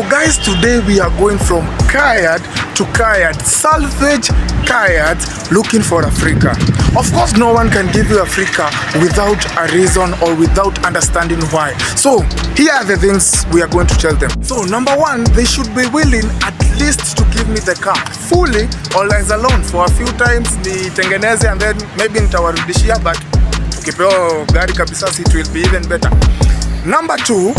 guys, today we are going from Kayad to Kayad, salvage Kayad, looking for Africa. Of course, no one can give you Africa without a reason or without understanding why. So here are the things we are going to tell them. So number one, they should be willing at least to give me the car fully or as a loan for a few times, nitengeneze and then maybe nitawarudishia, but tukipewa gari kabisa it will be even better. Number two,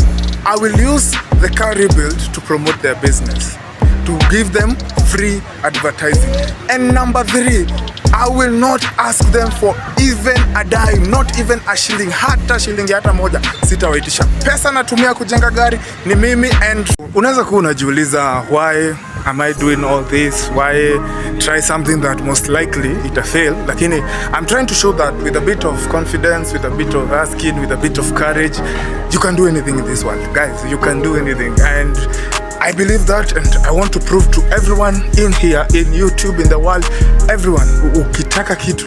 I will use the car rebuild to promote their business, to give them free advertising. And number three, I will not ask them for even a dime, not even a shilling, hata shilingi hata moja sitawaitisha. Pesa natumia kujenga gari ni mimi. And unaweza kuwa unajiuliza, why am I doing all this? Why try something that most likely it'll fail? Lakini I'm trying to show that with a bit of confidence, with a bit of asking, with a bit of courage, you can do anything in this world. Guys, you can do anything. And I believe that, and I want to prove to everyone in here, in YouTube, in the world, everyone, ukitaka kitu,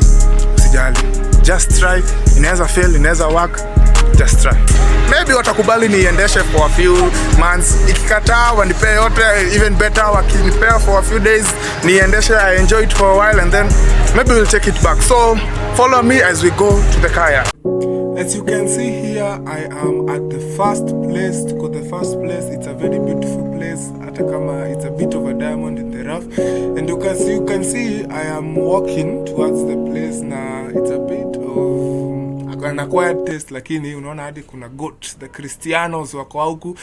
usijali. Just try. Inaweza fail, inaweza work. Just try. Maybe watakubali niendeshe for a few months. Ikikataa wanipea yote, even better, wakinipea for a few days, niendeshe, I enjoy it for a while, and then maybe we'll take it back. So follow me as we go to the kaya. As you can see here, I am at the first place. The first place, it's a very beautiful place. Atakama, it's a bit of a diamond in the rough. And you can see I am walking towards the place now. It's a bit of an acquired taste, lakini unaona hadi kuna goat, the Cristianos wako huku.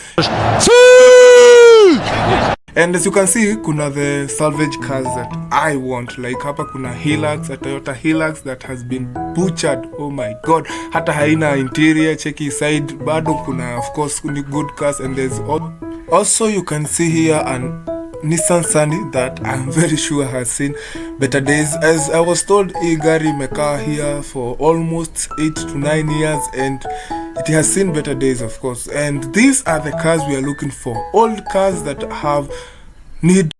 And as you can see, kuna the salvage cars that I want. Like hapa kuna Hilux, a Toyota Hilux that has been butchered. Oh my god. Hata haina interior, cheki side. Bado kuna, of course, good cars. And there's also you can see here an Nissan Sunny that I'm very sure has seen better days. As I was told, gari imekaa here for almost 8 to 9 years and it has seen better days, of course. And these are the cars we are looking for. Old cars that have need.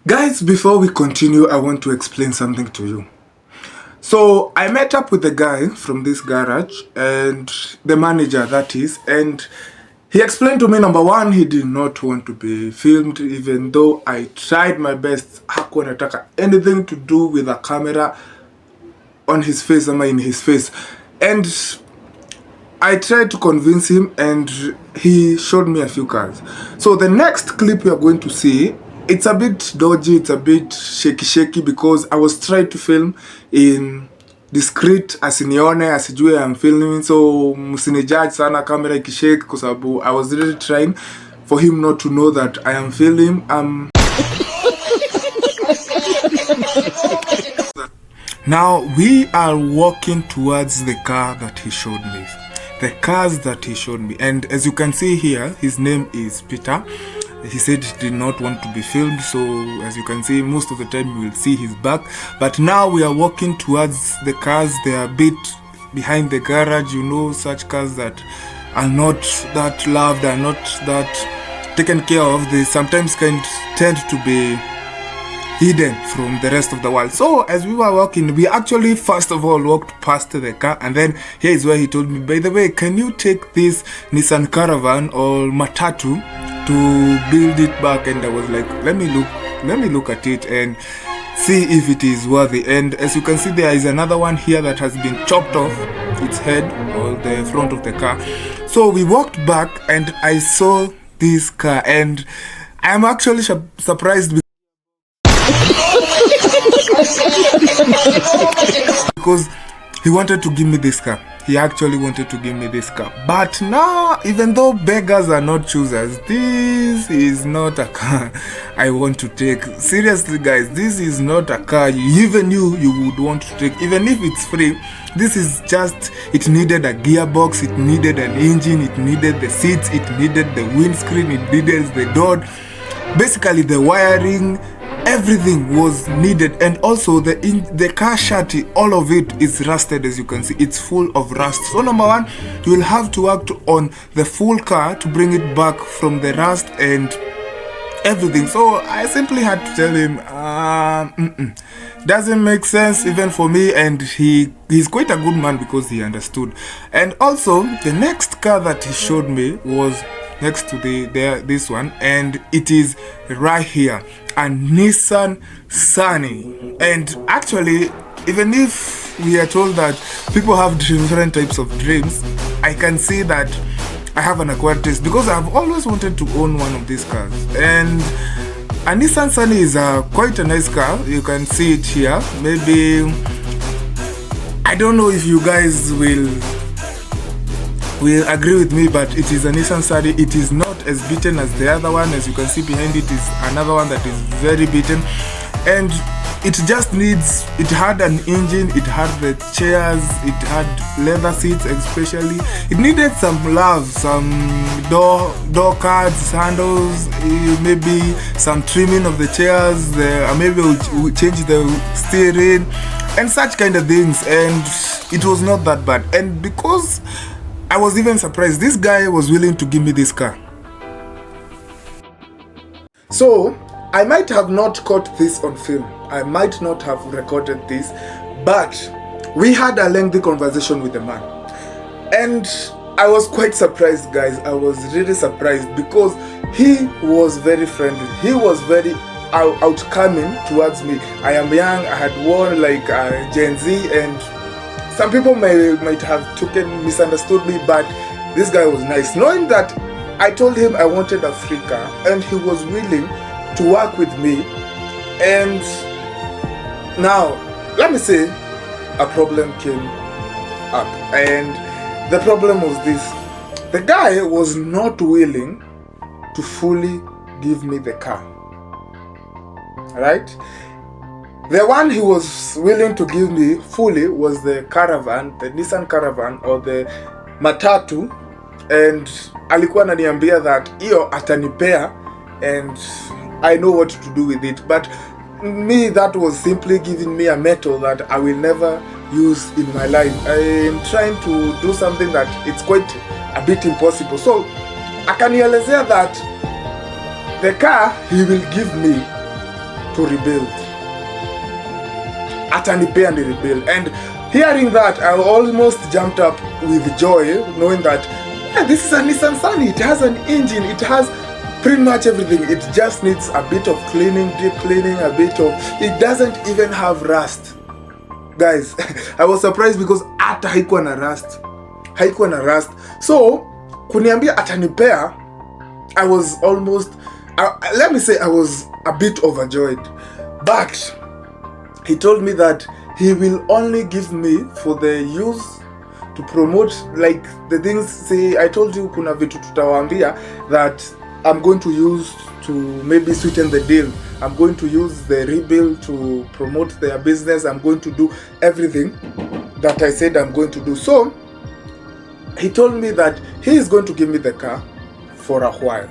Guys, before we continue, I want to explain something to you. So I met up with the guy from this garage and the manager, that is, and he explained to me, number one, he did not want to be filmed, even though I tried my best. Hakuwa nataka anything to do with a camera on his face, in his face. And I tried to convince him and he showed me a few cars. So the next clip you are going to see, it's a bit dodgy, it's a bit shaky because I was trying to film in discreet, asinione, asijue I'm filming, so msinijudge sana camera ikishake kwa sababu I was really trying for him not to know that I am filming. Now we are walking towards the car that he showed me. The cars that he showed me. And as you can see here, his name is Peter. He said he did not want to be filmed, so as you can see, most of the time you will see his back. But now we are walking towards the cars. They are a bit behind the garage, you know, such cars that are not that loved, are not that taken care of. They sometimes can tend to be hidden from the rest of the world. So as we were walking, we actually first of all walked past the car, and then here is where he told me, by the way, can you take this Nissan Caravan or Matatu to build it back? And I was like, let me look at it and see if it is worthy. And as you can see, there is another one here that has been chopped off its head or the front of the car. So we walked back and I saw this car and I'm actually surprised because he wanted to give me this car. He actually wanted to give me this car. But now, even though beggars are not choosers, this is not a car I want to take. Seriously, guys, this is not a car even you would want to take. Even if it's free, this is just, it needed a gearbox, it needed an engine, it needed the seats, it needed the windscreen, it needed the door. Basically, the wiring, everything was needed. And also the car chassis, all of it is rusted. As you can see, it's full of rust. So number one, you will have to work on the full car to bring it back from the rust and everything. So I simply had to tell him doesn't make sense even for me. And he's quite a good man because he understood. And also the next car that he showed me was next to this one, and it is right here, a Nissan Sunny. And actually, even if we are told that people have different types of dreams, I can see that I have an acquired taste because I've always wanted to own one of these cars. And a Nissan Sunny is quite a nice car. You can see it here. Maybe, I don't know if you guys will agree with me, but it is a Nissan Sunny. It is not as beaten as the other one. As you can see behind it is another one that is very beaten, and it just needs, it had an engine, it had the chairs, it had leather seats especially. It needed some love, some door cards, handles, maybe some trimming of the chairs, maybe we'll change the steering and such kind of things, and it was not that bad. And because I was even surprised, this guy was willing to give me this car. So I might have not caught this on film, I might not have recorded this, but we had a lengthy conversation with the man, and I was quite surprised, guys. I was really surprised because he was very friendly, he was very outcoming towards me. I am young, I had worn like Gen Z, and some people might have misunderstood me, but this guy was nice. Knowing that I told him I wanted a free car, and he was willing to work with me. And now, let me say, a problem came up, and the problem was this: the guy was not willing to fully give me the car. Right? The one he was willing to give me fully was the Caravan, the Nissan Caravan or the Matatu, and alikuwa ananiambia that hiyo atanipea and I know what to do with it. But me, that was simply giving me a metal that I will never use in my life. I am trying to do something that it's quite a bit impossible. So akanielezea that the car he will give me to rebuild, atanipea and rebuild. And hearing that, I almost jumped up with joy, knowing that this is a Nissan Sunny. It has an engine, it has pretty much everything. It just needs a bit of cleaning, deep cleaning, a bit of, it doesn't even have rust. Guys, I was surprised because hata haikuwa na rust. So kuniambia atanipea, I was almost, let me say I was a bit overjoyed. But he told me that he will only give me for the use to promote, like the things. Say, I told you kuna vitu tutawaambia that I'm going to use to maybe sweeten the deal. I'm going to use the rebuild to promote their business. I'm going to do everything that I said I'm going to do. So he told me that he is going to give me the car for a while,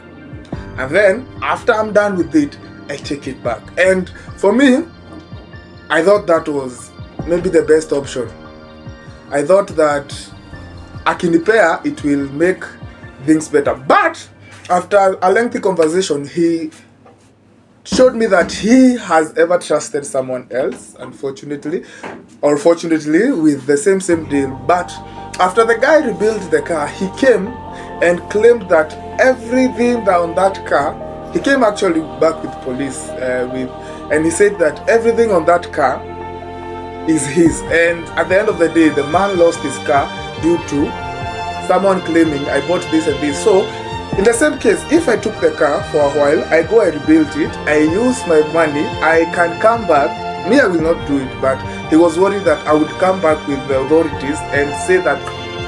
and then after I'm done with it, I take it back. And for me, I thought that was maybe the best option. I thought that akinipea, it will make things better. But after a lengthy conversation, he showed me that he has ever trusted someone else, unfortunately or fortunately, with the same deal. But after the guy rebuilt the car, he came and claimed that everything on that car, he came actually back with police and he said that everything on that car is his. And at the end of the day, the man lost his car due to someone claiming I bought this and this. So in the same case, if I took the car for a while, I go and rebuild it, I use my money, I can come back. Me, I will not do it, but he was worried that I would come back with the authorities and say that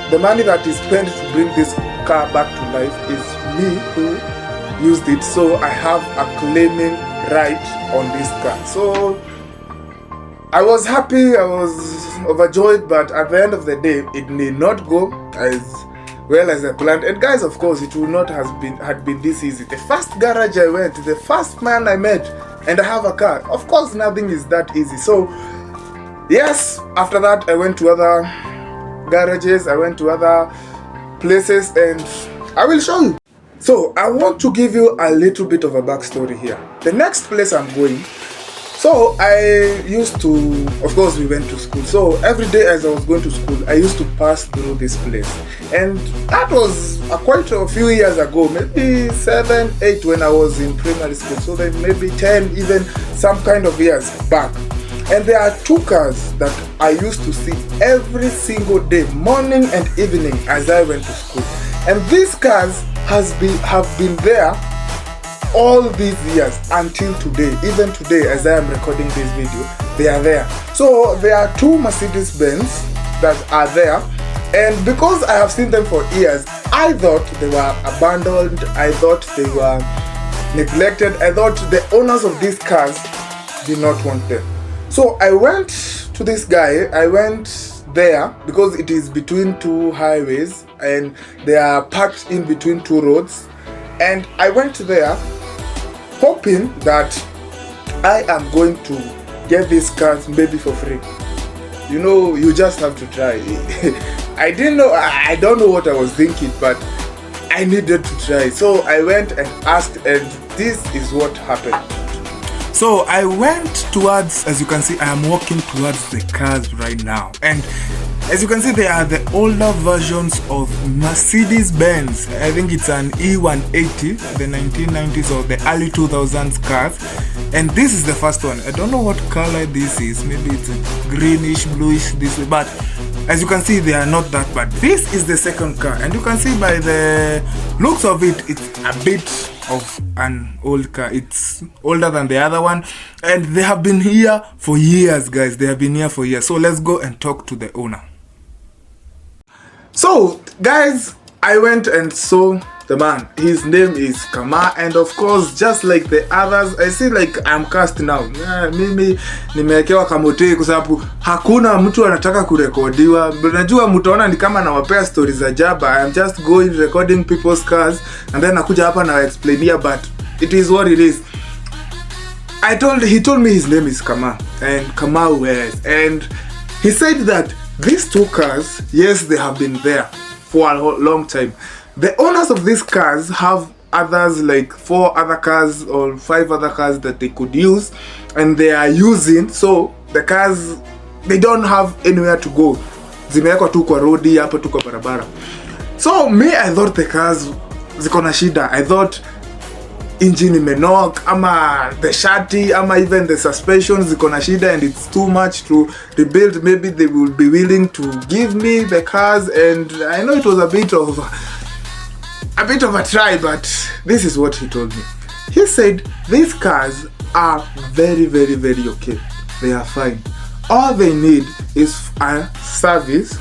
the money that is spent to bring this car back to life is me who used it, so I have a claiming right on this car. So I was happy, I was overjoyed, but at the end of the day, it may not go as well as I planned. And guys, of course, it would not have been this easy. The first garage I went, the first man I met, and I have a car. Of course, nothing is that easy. So yes, after that, I went to other garages, I went to other places, and I will show you. So I want to give you a little bit of a backstory here. The next place I'm going, So I used to, of course we went to school, so every day as I was going to school I used to pass through this place, and that was quite a few years ago, maybe 7, 8 when I was in primary school, so then maybe 10, even some kind of years back. And there are 2 cars that I used to see every single day, morning and evening, as I went to school. And these cars have been there all these years until today. Even today, as I am recording this video, they are there. So there are 2 Mercedes-Benz that are there, and because I have seen them for years, I thought they were abandoned, I thought they were neglected, I thought the owners of these cars did not want them. So I went to this guy, I went there because it is between 2 highways and they are packed in between 2 roads, and I went there hoping that I am going to get these cars maybe for free. You know, you just have to try. I don't know what I was thinking, but I needed to try. So I went and asked, and this is what happened. So I went towards, as you can see, I am walking towards the cars right now, and as you can see, they are the older versions of Mercedes-Benz. I think it's an E180, the 1990s or the early 2000s cars, and this is the first one. I don't know what color this is, maybe it's a greenish, bluish this way, but as you can see, they are not that bad. This is the second car, and you can see by the looks of it, it's a bit of an old car. It's older than the other one, and they have been here for years, guys. They have been here for years. So let's go and talk to the owner. So guys, I went and saw the man. His name is Kama, and of course, just like the others, I see like I'm cast now. Mimi nimewekewa kamote kwa sababu hakuna mtu anataka kurekodiwa. Unajua mtaona ni kama nawapea stories za jaba. I'm just going recording people's cars and then nakuja hapa na explainia, but it is what it is. He told me his name is Kama, and Kama wears, and he said that these 2 cars, yes, they have been there for a long time. The owners of these cars have others, like 4 other cars or 5 other cars that they could use, and they are using. So the cars, they don't have anywhere to go. Zimewekwa tu kwa road, hapa tu kwa barabara. So me, I thought the cars ziko na shida. I thought engine imenok, ama the chassis, ama even the suspension ziko na shida, and it's too much to rebuild. Maybe they will be willing to give me the cars, and I know it was a bit of a try, but this is what he told me. He said these cars are very, very, very okay. They are fine. All they need is a service,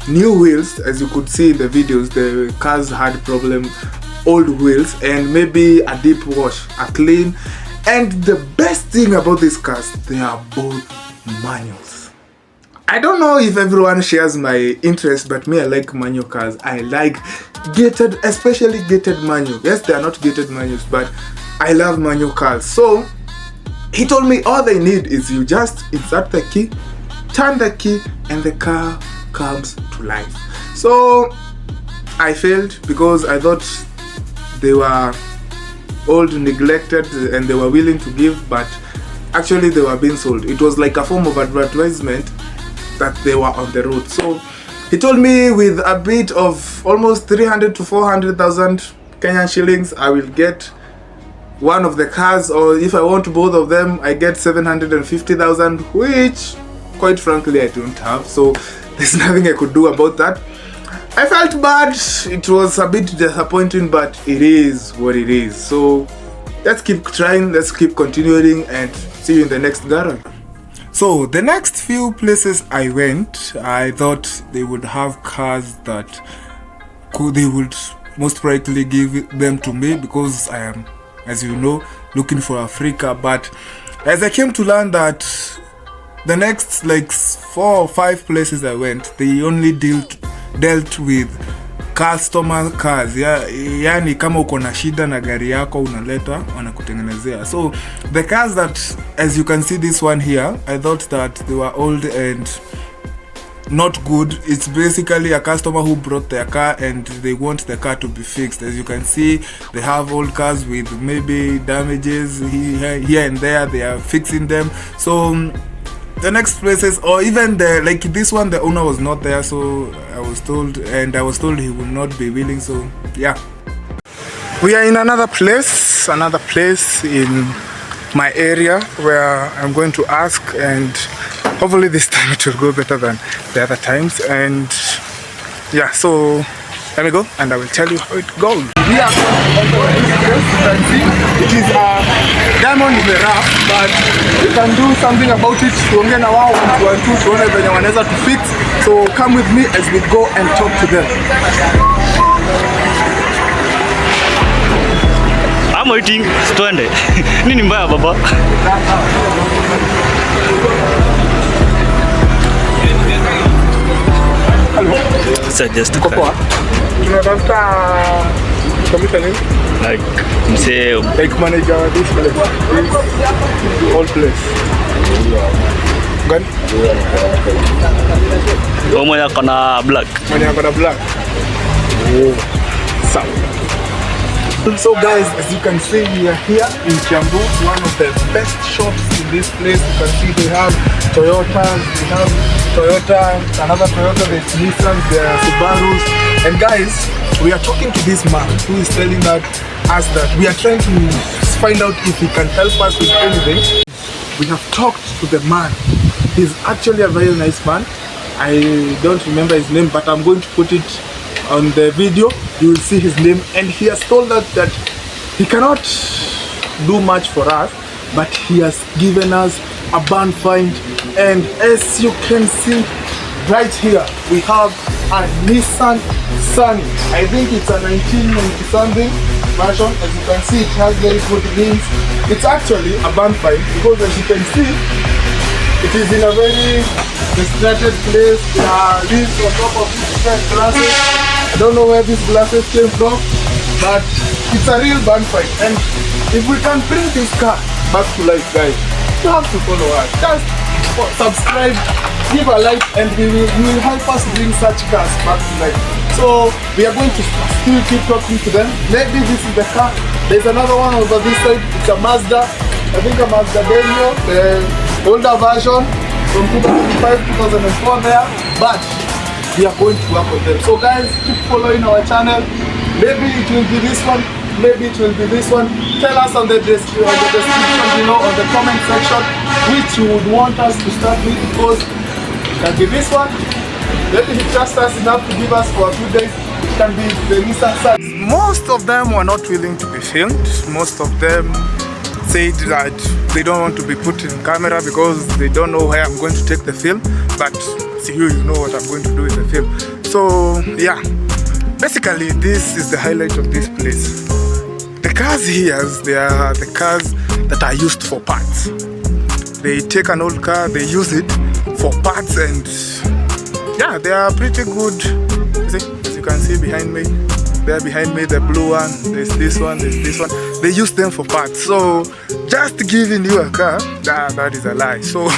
new wheels. As you could see in the videos, the cars had problem, old wheels, and maybe a deep wash, a clean. And the best thing about these cars, they are both manuals. I don't know if everyone shares my interest, but me, I like manual cars. I like gated, especially gated manual. Yes, they are not gated manuals, but I love manual cars. So he told me all they need is you just insert the key, turn the key, and the car comes to life. So I failed because I thought they were old, neglected, and they were willing to give, but actually they were being sold. It was like a form of advertisement that they were on the road. So he told me with a bit of almost 300 to 400,000 Kenyan shillings, I will get one of the cars, or if I want both of them, I get 750,000, which quite frankly I don't have. So there's nothing I could do about that. I felt bad. It was a bit disappointing, but it is what it is. So let's keep trying, let's keep continuing, and see you in the next garage. So the next few places I went, I thought they would have cars that they would most likely give them to me, because I am, as you know, looking for Africa. But as I came to learn that the next like 4 or 5 places I went, they only dealt with customer cars. Yani kama uko na shida na gari yako unaleta, wanakutengenezea. So the cars that, as you can see this one here, I thought that they were old and not good. It's basically a customer who brought their car and they want the car to be fixed. As you can see, they have old cars with maybe damages here and there. They are fixing them. So the next places, or even like this one, the owner was not there, so I was told he would not be willing. So yeah, we are in another place in my area where I'm going to ask, and hopefully this time it will go better than the other times. And yeah, so let me go and I will tell you how it goes. We are on this place. You can see it is a diamond in the rough, but we can do something about it. Tuongee na wao tuone venye wanaweza to fix. So come with me as we go and talk to them. I'm waiting. Twende. Nini mbaya baba? Hello. Suggest. Poa. Tunatafuta commission Like msee like manager this place. This whole place. Gani? mwenye akona black. Mwenye akona black. Oh. Sawa. So guys, as you can see, we are here in Kiambu, one of the best shops in this place. You can see they have Toyotas, we have Toyota, another Toyota, there's Nissan, there are Subarus. And guys, we are talking to this man who is telling us that we are trying to find out if he can help us with anything. We have talked to the man. He's actually a very nice man. I don't remember his name, but I'm going to put it on the video. You will see his name, and he has told us that he cannot do much for us, but he has given us a barn find. And as you can see right here, we have a Nissan Sunny. I think it's a 1990 something version. As you can see, it has very good rims. It's actually a barn find because, as you can see, it is in a very distracted place. There are leaves on top of different glasses. I don't know where these glasses came from, but it's a real barn find. And if we can bring this car back to life, guys, you have to follow us. Just subscribe, give a like, and you will help us bring such cars back to life. So we are going to still keep talking to them. Maybe this is the car. There's another one over this side. It's a Mazda. I think a Mazda Demio, the older version from 2005, 2004 there. But we are going to work on them. So guys, keep following our channel. Maybe it will be this one, maybe it will be this one. Tell us on the description below, on the comment section, which you would want us to start with, because it can be this one. Maybe he trusts us enough to give us for a few days. It can be the Nissan Sunny. Most of them were not willing to be filmed. Most of them said that they don't want to be put in camera because they don't know where I'm going to take the film. But see, you know what I'm going to do with the film. So yeah, basically this is the highlight of this place. The cars here, they are the cars that are used for parts. They take an old car, they use it for parts, and yeah, they are pretty good. See, as you can see behind me, there behind me, the blue one, there's this one, there's this one. They use them for parts. So just giving you a car, that is a lie. So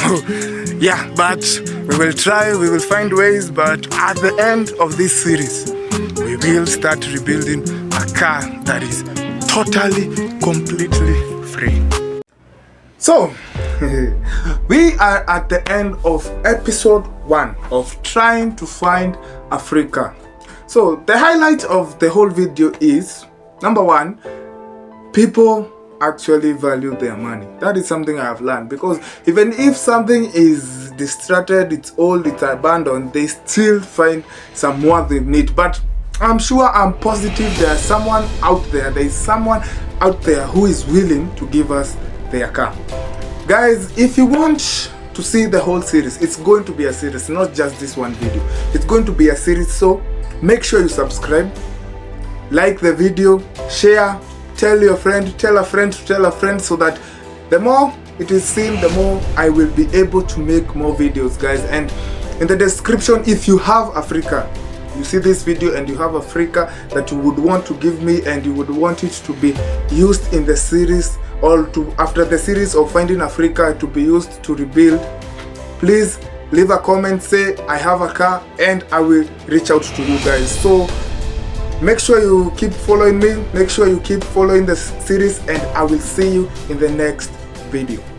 yeah, but we will try, we will find ways, but at the end of this series, we will start rebuilding a car that is totally, completely free. So we are at the end of episode 1 of trying to find Africa. So the highlight of the whole video is, number 1, people actually value their money. That is something I have learned, because even if something is distracted, it's old, it's abandoned, they still find some worth in it. But I'm sure, I'm positive there is someone out there who is willing to give us their car. Guys, if you want to see the whole series, it's going to be a series, not just this one video. It's going to be a series, so make sure you subscribe, like the video, share, tell your friend, tell a friend to tell a friend, so that the more it is seen, the more I will be able to make more videos, guys. And in the description, if you have Africa, you see this video and you have Africa that you would want to give me, and you would want it to be used in the series, or to after the series of Finding Africa to be used to rebuild, please leave a comment, say I have a car, and I will reach out to you guys. So make sure you keep following me, make sure you keep following the series, and I will see you in the next video.